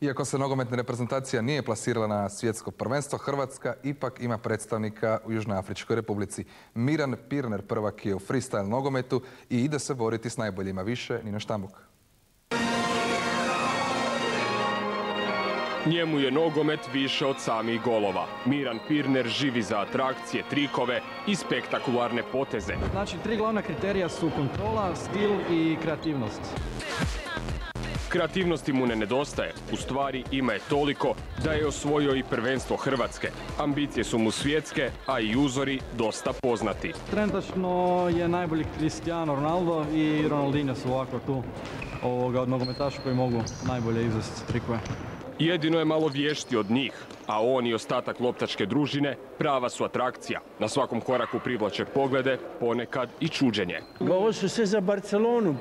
Iako se nogometna reprezentacija nije plasirala na svjetsko prvenstvo, Hrvatska ipak ima predstavnika u Južnoafričkoj Republici. Miran Pirner prvak je u freestyle nogometu i ide se boriti s najboljima. Više Nino Štambuk. Njemu je nogomet više od samih golova. Miran Pirner živi za atrakcije, trikove i spektakularne poteze. Znači, 3 glavna kriterija su kontrola, stil i kreativnost. Kreativnosti mu ne nedostaje. U stvari ima je toliko da je osvojio i prvenstvo Hrvatske. Ambicije su mu svjetske, a i uzori dosta poznati. Trenutačno je najbolji Cristiano Ronaldo i Ronaldinho su ovako tu od nogometaša koji mogu najbolje izvesti trikove. Jedino je malo vješti od njih, a on i ostatak loptačke družine prava su atrakcija. Na svakom koraku privlače poglede, ponekad i čuđenje. Ovo su sve za Barcelonu.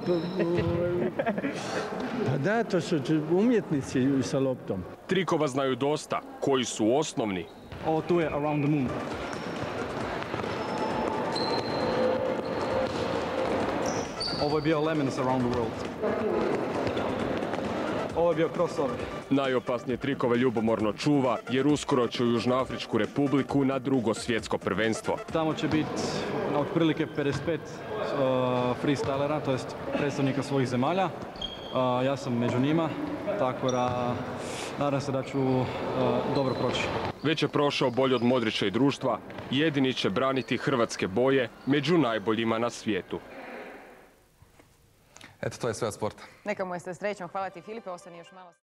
Pa da, to su umjetnici sa loptom. Trikova znaju dosta. Koji su osnovni? Ovo tu je Around the Moon. Ovo je bio Lemons Around the World. Ovo je bio crossover. Najopasnije trikove ljubomorno čuva jer uskoro će u Južnoafričku Republiku na drugo svjetsko prvenstvo. Tamo će biti otprilike 55 freestylera, to jest predstavnika svojih zemalja. Ja sam među njima, tako da nadam se da ću dobro proći. Već je prošao bolje od Modrića i društva, jedini će braniti hrvatske boje među najboljima na svijetu. Eto, to je sve od sporta. Neka mu je sve srećno. Hvala ti, Filipe. Ostani još malo.